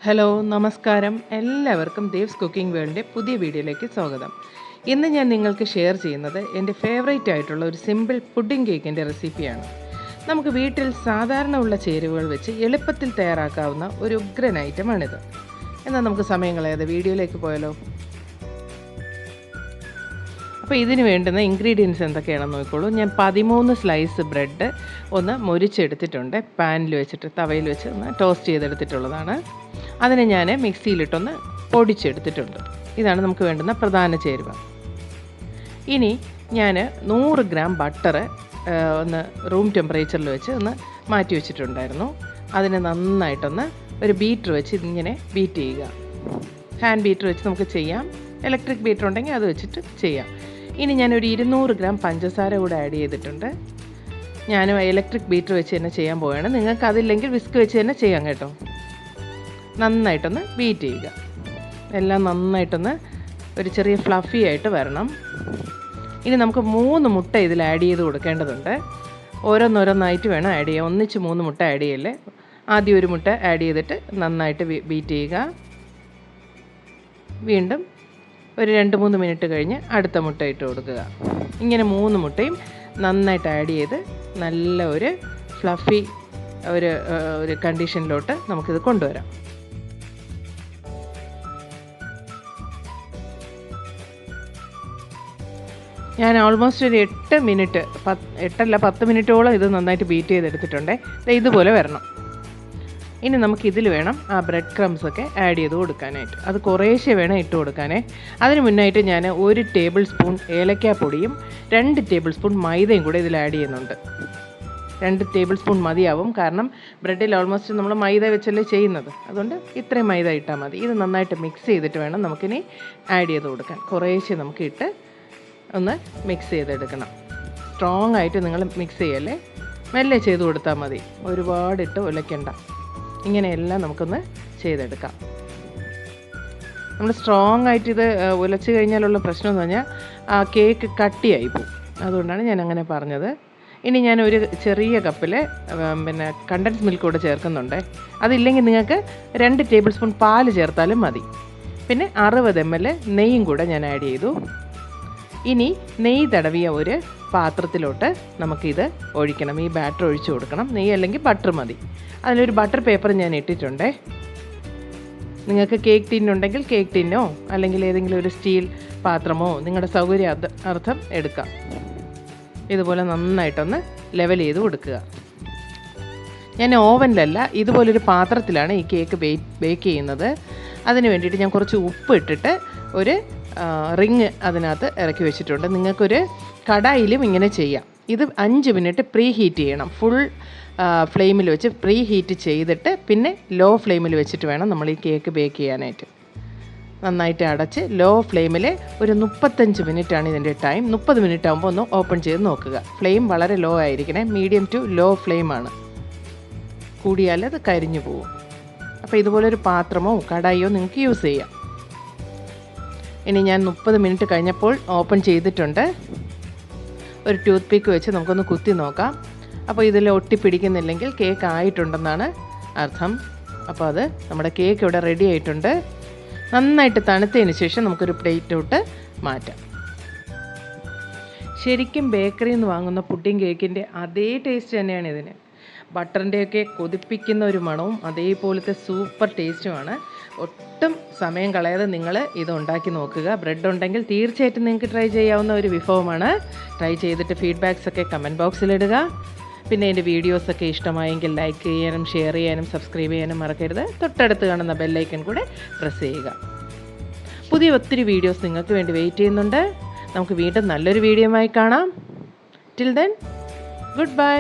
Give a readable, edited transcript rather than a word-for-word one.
Hello നമസ്കാരം, എല്ലാവർക്കും Dev's cooking വേൾഡിൻ്റെ പുതിയ വീഡിയോയിലേക്ക് സ്വാഗതം. ഇന്ന് ഞാൻ നിങ്ങൾക്ക് ഷെയർ ചെയ്യുന്നത് എൻ്റെ ഫേവറേറ്റ് ആയിട്ടുള്ള ഒരു സിമ്പിൾ പുഡിംഗ് കേക്കിൻ്റെ റെസിപ്പിയാണ്. നമുക്ക് വീട്ടിൽ സാധാരണ ഉള്ള ചേരുവകൾ വെച്ച് എളുപ്പത്തിൽ തയ്യാറാക്കാവുന്ന ഒരു ഉഗ്രൻ ഐറ്റമാണിത്. എന്നാൽ നമുക്ക് സമയം കളയാതെ വീഡിയോയിലേക്ക് പോയാലോ. അപ്പോൾ ഇതിന് വേണ്ടുന്ന ഇൻഗ്രീഡിയൻസ് എന്തൊക്കെയാണെന്ന് നോക്കിക്കോളൂ. ഞാൻ 13 സ്ലൈസ് ബ്രെഡ് ഒന്ന് മുരിച്ചെടുത്തിട്ടുണ്ട്. പാനിൽ വെച്ചിട്ട് തവയിൽ വെച്ച് ഒന്ന് ടോസ്റ്റ് ചെയ്തെടുത്തിട്ടുള്ളതാണ്. അതിനെ ഞാൻ മിക്സിയിലിട്ടൊന്ന് പൊടിച്ചെടുത്തിട്ടുണ്ട്. ഇതാണ് നമുക്ക് വേണ്ടുന്ന പ്രധാന ചേരുവ. ഇനി ഞാൻ 100 ഗ്രാം ബട്ടർ ഒന്ന് റൂം ടെമ്പറേച്ചറിൽ വെച്ച് ഒന്ന് മാറ്റി വെച്ചിട്ടുണ്ടായിരുന്നു. അതിനെ നന്നായിട്ടൊന്ന് ഒരു ബീറ്റർ വെച്ച് ഇങ്ങനെ ബീറ്റ് ചെയ്യുക. ഹാൻഡ് ബീറ്റർ വെച്ച് നമുക്ക് ചെയ്യാം, ഇലക്ട്രിക് ബീറ്റർ ഉണ്ടെങ്കിൽ അത് വെച്ചിട്ട് ചെയ്യാം. ഇനി ഞാനൊരു 200 ഗ്രാം പഞ്ചസാര കൂടെ ആഡ് ചെയ്തിട്ടുണ്ട്. ഞാൻ ഇലക്ട്രിക് ബീറ്റർ വെച്ച് തന്നെ ചെയ്യാൻ പോവുകയാണ്. നിങ്ങൾക്ക് അതില്ലെങ്കിൽ വിസ്ക് വെച്ച് തന്നെ ചെയ്യാം കേട്ടോ. നന്നായിട്ടൊന്ന് ബീറ്റ് ചെയ്യുക. എല്ലാം നന്നായിട്ടൊന്ന് ഒരു ചെറിയ ഫ്ലഫി ആയിട്ട് വരണം. ഇനി നമുക്ക് 3 മുട്ട ഇതിൽ ആഡ് ചെയ്ത് കൊടുക്കേണ്ടതുണ്ട്. ഓരോന്നോരോന്നായിട്ട് വേണം ആഡ് ചെയ്യാം. ഒന്നിച്ച് 3 മുട്ട ആഡ് ചെയ്യല്ലേ. ആദ്യം ഒരു മുട്ട ആഡ് ചെയ്തിട്ട് നന്നായിട്ട് ബീറ്റ് ചെയ്യുക. വീണ്ടും ഒരു 2-3 മിനിറ്റ് കഴിഞ്ഞ് അടുത്ത മുട്ട ഇട്ട് കൊടുക്കുക. ഇങ്ങനെ 3 മുട്ടയും നന്നായിട്ട് ആഡ് ചെയ്ത് നല്ല ഒരു ഫ്ലഫി ഒരു കണ്ടീഷനിലോട്ട് നമുക്കിത് കൊണ്ടുവരാം. ഞാൻ ഓൾമോസ്റ്റ് ഒരു 8 മിനിറ്റ് 10 മിനിറ്റോളം ഇത് നന്നായിട്ട് ബീറ്റ് ചെയ്തെടുത്തിട്ടുണ്ട്. ഇതുപോലെ വരണം. ഇനി നമുക്കിതിൽ വേണം ആ ബ്രെഡ് ക്രംസൊക്കെ ആഡ് ചെയ്ത് കൊടുക്കാനായിട്ട്. അത് കുറേശ്ശെ വേണം ഇട്ട് കൊടുക്കാനേ. അതിന് മുന്നായിട്ട് ഞാൻ 1 ടേബിൾ സ്പൂൺ ഏലക്കാപ്പൊടിയും 2 ടേബിൾ സ്പൂൺ മൈദയും കൂടെ ഇതിൽ ആഡ് ചെയ്യുന്നുണ്ട്. 2 ടേബിൾ സ്പൂൺ മതിയാവും, കാരണം ബ്രെഡിൽ ഓൾമോസ്റ്റ് നമ്മൾ മൈദ വെച്ചല്ലേ ചെയ്യുന്നത്. അതുകൊണ്ട് ഇത്രയും മൈദ ഇട്ടാൽ മതി. ഇത് നന്നായിട്ട് മിക്സ് ചെയ്തിട്ട് വേണം നമുക്കിനി ആഡ് ചെയ്ത് കൊടുക്കാൻ. കുറേശ്ശെ നമുക്ക് ഇട്ട് ഒന്ന് മിക്സ് ചെയ്തെടുക്കണം. സ്ട്രോങ് ആയിട്ട് നിങ്ങൾ മിക്സ് ചെയ്യല്ലേ, മെല്ലെ ചെയ്ത് കൊടുത്താൽ മതി. ഒരുപാടിട്ട് ഉലയ്ക്കണ്ട. ഇങ്ങനെയെല്ലാം നമുക്കൊന്ന് ചെയ്തെടുക്കാം. നമ്മൾ സ്ട്രോങ് ആയിട്ട് ഇത് ഉലച്ച് കഴിഞ്ഞാലുള്ള പ്രശ്നം എന്ന് പറഞ്ഞാൽ ആ കേക്ക് കട്ടിയായി പോകും. അതുകൊണ്ടാണ് ഞാൻ അങ്ങനെ പറഞ്ഞത്. ഇനി ഞാൻ ഒരു ചെറിയ കപ്പിൽ കണ്ടൻസ് മിൽക്ക് കൂടെ ചേർക്കുന്നുണ്ട്. അതില്ലെങ്കിൽ നിങ്ങൾക്ക് 2 ടേബിൾ സ്പൂൺ പാല് ചേർത്താലും മതി. പിന്നെ 60 ml നെയ്യും കൂടെ ഞാൻ ആഡ് ചെയ്തു. ഇനി നെയ്യ് തടവിയ ഒരു പാത്രത്തിലോട്ട് നമുക്കിത് ഒഴിക്കണം. ഈ ബാറ്റർ ഒഴിച്ച് കൊടുക്കണം. നെയ്യ് അല്ലെങ്കിൽ ബട്ടർ മതി. അതിലൊരു ബട്ടർ പേപ്പർ ഞാൻ ഇട്ടിട്ടുണ്ട്. നിങ്ങൾക്ക് കേക്ക് ടിന്നുണ്ടെങ്കിൽ കേക്ക് ടിന്നോ അല്ലെങ്കിൽ ഏതെങ്കിലും ഒരു സ്റ്റീൽ പാത്രമോ നിങ്ങളുടെ സൗകര്യ അർത്ഥം എടുക്കാം. ഇതുപോലെ നന്നായിട്ടൊന്ന് ലെവൽ ചെയ്ത് കൊടുക്കുക. ഞാൻ ഓവനിലല്ല, ഇതുപോലൊരു പാത്രത്തിലാണ് ഈ കേക്ക് ബേക്ക് ചെയ്യുന്നത്. അതിന് വേണ്ടിയിട്ട് ഞാൻ കുറച്ച് ഉപ്പ് ഇട്ടിട്ട് ഒരു റിങ് അതിനകത്ത് ഇറക്കി വെച്ചിട്ടുണ്ട്. നിങ്ങൾക്കൊരു കടായിലും ഇങ്ങനെ ചെയ്യാം. ഇത് 5 മിനിറ്റ് പ്രീ ഹീറ്റ് ചെയ്യണം. ഫുൾ ഫ്ലെയിമിൽ വെച്ച് പ്രീ ഹീറ്റ് ചെയ്തിട്ട് പിന്നെ ലോ ഫ്ലെയിമിൽ വെച്ചിട്ട് വേണം നമ്മൾ ഈ കേക്ക് ബേക്ക് ചെയ്യാനായിട്ട്. നന്നായിട്ട് അടച്ച് ലോ ഫ്ലെയിമിൽ ഒരു 35 മിനിറ്റാണ് ഇതിൻ്റെ ടൈം. 30 മിനിറ്റ് ആകുമ്പോൾ ഒന്ന് ഓപ്പൺ ചെയ്ത് നോക്കുക. ഫ്ലെയിം വളരെ ലോ ആയിരിക്കണേ. മീഡിയം ടു ലോ ഫ്ലെയിമാണ്. കൂടിയാൽ അത് കരിഞ്ഞു പോകും. അപ്പോൾ ഇതുപോലൊരു പാത്രമോ കടായിയോ നിങ്ങൾക്ക് യൂസ് ചെയ്യാം. ഇനി ഞാൻ 30 മിനിറ്റ് കഴിഞ്ഞപ്പോൾ ഓപ്പൺ ചെയ്തിട്ടുണ്ട്. ഒരു ടൂത്ത് പിക്ക് വെച്ച് നമുക്കൊന്ന് കുത്തി നോക്കാം. അപ്പോൾ ഇതിൽ ഒട്ടിപ്പിടിക്കുന്നില്ലെങ്കിൽ കേക്ക് ആയിട്ടുണ്ടെന്നാണ് അർത്ഥം. അപ്പോൾ അത് നമ്മുടെ കേക്ക് ഇവിടെ റെഡി ആയിട്ടുണ്ട്. നന്നായിട്ട് തണുത്തതിന് ശേഷം നമുക്കൊരു പ്ലേറ്റിലോട്ട് മാറ്റാം. ശരിക്കും ബേക്കറിയിൽ നിന്ന് വാങ്ങുന്ന പുഡിംഗ് കേക്കിൻ്റെ അതേ ടേസ്റ്റ് തന്നെയാണ് ഇതിന്. ബട്ടറിൻ്റെയൊക്കെ കൊതിപ്പിക്കുന്ന ഒരു മണവും അതേപോലത്തെ സൂപ്പർ ടേസ്റ്റുമാണ്. ഒട്ടും സമയം കളയാതെ നിങ്ങൾ ഇത് ഉണ്ടാക്കി നോക്കുക. ബ്രെഡ് ഉണ്ടെങ്കിൽ തീർച്ചയായിട്ടും നിങ്ങൾക്ക് ട്രൈ ചെയ്യാവുന്ന ഒരു വിഭവമാണ്. ട്രൈ ചെയ്തിട്ട് ഫീഡ്ബാക്സൊക്കെ കമൻറ്റ് ബോക്സിലിടുക. പിന്നെ എൻ്റെ വീഡിയോസൊക്കെ ഇഷ്ടമായെങ്കിൽ ലൈക്ക് ചെയ്യാനും ഷെയർ ചെയ്യാനും സബ്സ്ക്രൈബ് ചെയ്യാനും മറക്കരുത്. തൊട്ടടുത്ത് കാണുന്ന ബെല്ലൈക്കൺ കൂടെ പ്രസ് ചെയ്യുക. പുതിയ ഒത്തിരി വീഡിയോസ് നിങ്ങൾക്ക് വേണ്ടി വെയിറ്റ് ചെയ്യുന്നുണ്ട്. നമുക്ക് വീണ്ടും നല്ലൊരു വീഡിയോയുമായി കാണാം. Till then, good bye.